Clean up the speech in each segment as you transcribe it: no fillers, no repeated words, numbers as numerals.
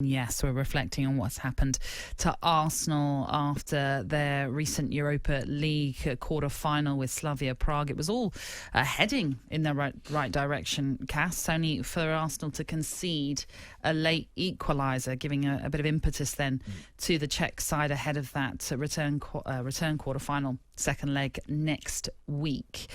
Yes, we're reflecting on what's happened to Arsenal after their recent Europa League quarter-final with Slavia Prague. It was all heading in the right direction, Cass, only for Arsenal to concede a late equaliser, giving a bit of impetus then to the Czech side ahead of that return quarter-final, second leg next week.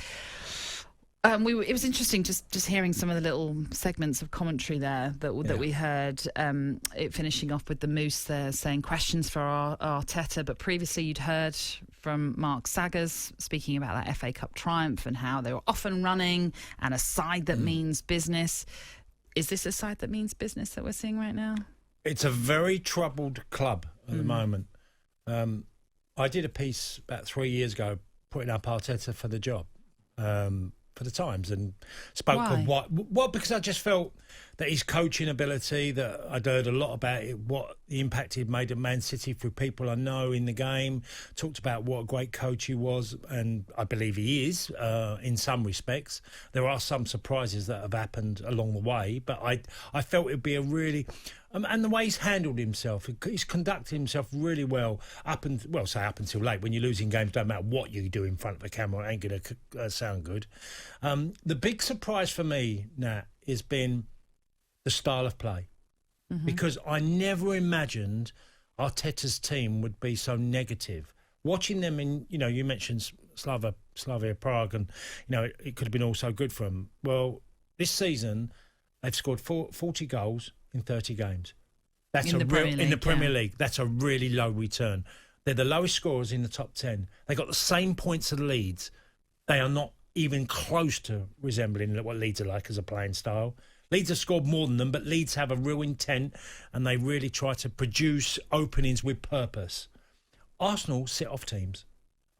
It was interesting just hearing some of the little segments of commentary there that we heard. It finishing off with the Moose there saying questions for Arteta, but previously you'd heard from Mark Saggers speaking about that FA Cup triumph and how they were off and running and a side that means business. Is this a side that means business that we're seeing right now? It's a very troubled club at the moment. I did a piece about 3 years ago putting up Arteta for the job. For the Times, and spoke of because I just felt that his coaching ability, that I'd heard a lot about it, what the impact he'd made at Man City through people I know in the game, talked about what a great coach he was, and I believe he is in some respects. There are some surprises that have happened along the way, but I felt it'd be a really... and the way he's handled himself, he's conducted himself really well up until late. When you're losing games, don't matter what you do in front of the camera, it ain't going to sound good. The big surprise for me, Nat, has been the style of play. Because I never imagined Arteta's team would be so negative. Watching them in, you mentioned Slavia Prague, and, it could have been all so good for them. Well, this season, they've scored 40 goals in 30 games. That's in the Premier League. That's a really low return. They're the lowest scorers in the top 10. They got the same points as Leeds. They are not even close to resembling what Leeds are like as a playing style. Leeds have scored more than them, but Leeds have a real intent and they really try to produce openings with purpose. Arsenal sit off teams.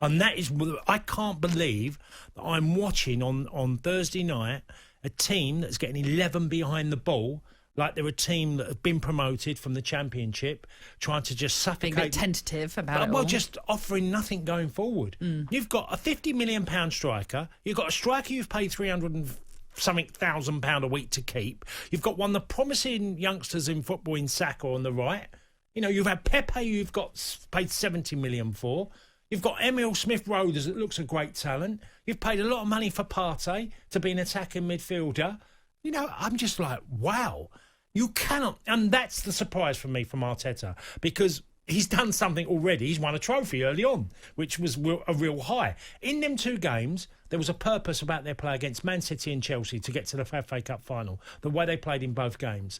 And that is, I can't believe that I'm watching on Thursday night a team that's getting 11 behind the ball, like they're a team that have been promoted from the Championship, trying to just suffocate. Being a bit tentative about it all. Well, just offering nothing going forward. You've got a £50 million striker. You've got a striker you've paid £300,000 £1,000 a week to keep. You've got one of the promising youngsters in football in Saka on the right. You've had Pepe, you've got paid $70 million for. You've got Emil Smith-Rowe that looks a great talent. You've paid a lot of money for Partey to be an attacking midfielder. I'm just like, wow. You cannot... And that's the surprise for me from Arteta, because he's done something already. He's won a trophy early on, which was a real high. In them two games, there was a purpose about their play against Man City and Chelsea to get to the FA Cup final, the way they played in both games.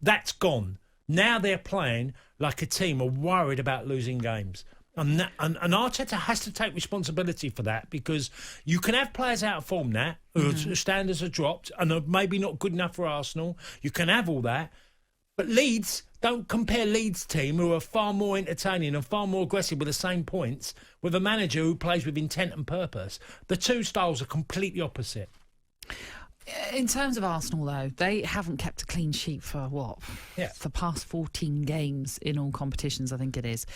That's gone. Now they're playing like a team are worried about losing games. And Arteta has to take responsibility for that, because you can have players out of form now, whose standards are dropped and are maybe not good enough for Arsenal. You can have all that. But Leeds, don't compare Leeds' team, who are far more entertaining and far more aggressive with the same points, with a manager who plays with intent and purpose. The two styles are completely opposite. In terms of Arsenal, though, they haven't kept a clean sheet for the past 14 games in all competitions, I think it is.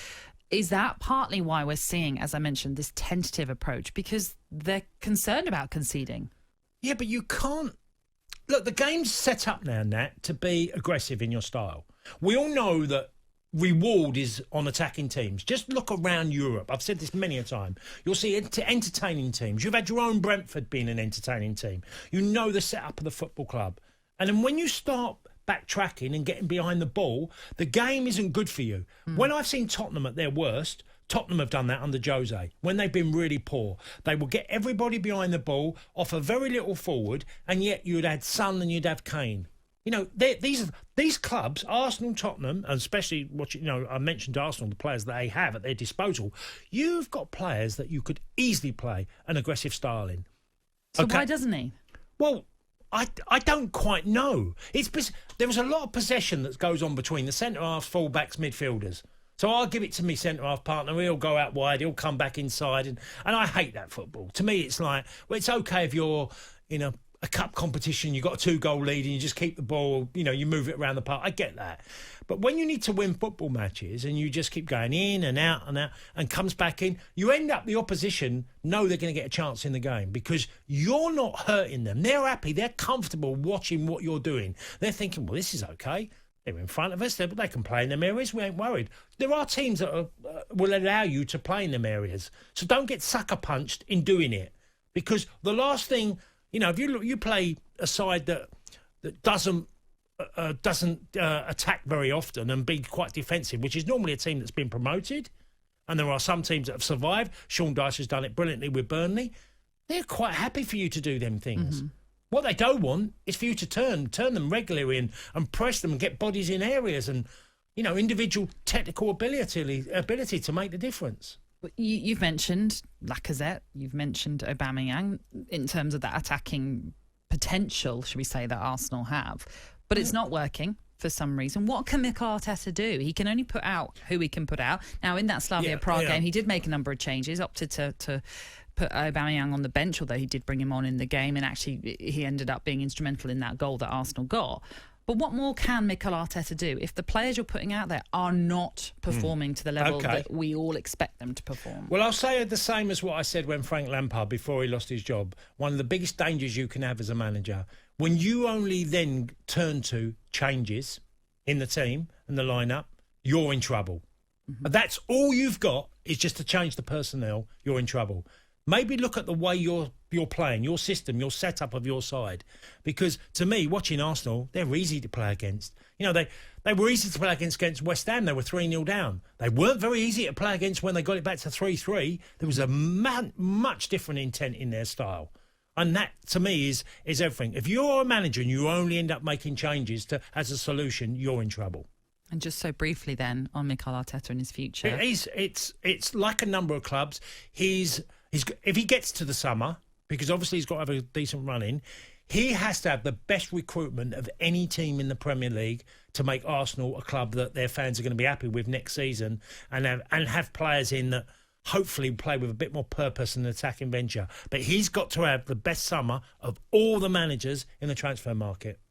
Is that partly why we're seeing, as I mentioned, this tentative approach? Because they're concerned about conceding. Yeah, but you can't... Look, the game's set up now, Nat, to be aggressive in your style. We all know that reward is on attacking teams. Just look around Europe. I've said this many a time. You'll see entertaining teams. You've had your own Brentford being an entertaining team. You know the setup of the football club. And then when you start backtracking and getting behind the ball, the game isn't good for you. When I've seen Tottenham at their worst, Tottenham have done that under Jose. When they've been really poor, they will get everybody behind the ball, offer very little forward, and yet you'd have Son and you'd have Kane. These clubs, Arsenal, Tottenham, and especially I mentioned Arsenal, the players that they have at their disposal. You've got players that you could easily play an aggressive style in. So why doesn't he? Well, I don't quite know. There was a lot of possession that goes on between the centre-halves, full-backs, midfielders. So I'll give it to me centre-half partner. He'll go out wide. He'll come back inside. And I hate that football. To me, it's like, well, it's okay if you're in a cup competition, you've got a 2-goal lead and you just keep the ball, you move it around the park. I get that. But when you need to win football matches and you just keep going in and out and comes back in, you end up the opposition know they're going to get a chance in the game because you're not hurting them. They're happy. They're comfortable watching what you're doing. They're thinking, well, this is okay. They're in front of us. They can play in them areas. We ain't worried. There are teams that will allow you to play in them areas. So don't get sucker punched in doing it, because the last thing, if you play a side that doesn't attack very often and be quite defensive, which is normally a team that's been promoted, and there are some teams that have survived. Sean Dyche has done it brilliantly with Burnley. They're quite happy for you to do them things. What they don't want is for you to turn them regularly and press them and get bodies in areas and, individual technical ability to make the difference. You've mentioned Lacazette, you've mentioned Aubameyang in terms of that attacking potential, should we say, that Arsenal have. But it's not working for some reason. What can Mikel Arteta do? He can only put out who he can put out. Now, in that Slavia Prague game, he did make a number of changes, opted to put Aubameyang on the bench, although he did bring him on in the game, and actually he ended up being instrumental in that goal that Arsenal got. But what more can Mikel Arteta do if the players you're putting out there are not performing to the level that we all expect them to perform? Well, I'll say the same as what I said when Frank Lampard, before he lost his job, one of the biggest dangers you can have as a manager, when you only then turn to changes in the team and the lineup, you're in trouble. That's all you've got, is just to change the personnel, you're in trouble. Maybe look at the way you're playing, your system, your setup of your side. Because to me, watching Arsenal, they're easy to play against. They were easy to play against West Ham. They were 3-0 down. They weren't very easy to play against when they got it back to 3-3. There was a much different intent in their style. And that, to me, is everything. If you're a manager and you only end up making changes as a solution, you're in trouble. And just so briefly then, on Mikel Arteta and his future. It's like a number of clubs. If he gets to the summer, because obviously he's got to have a decent run in, he has to have the best recruitment of any team in the Premier League to make Arsenal a club that their fans are going to be happy with next season, and have players in that hopefully play with a bit more purpose and attacking venture. But he's got to have the best summer of all the managers in the transfer market.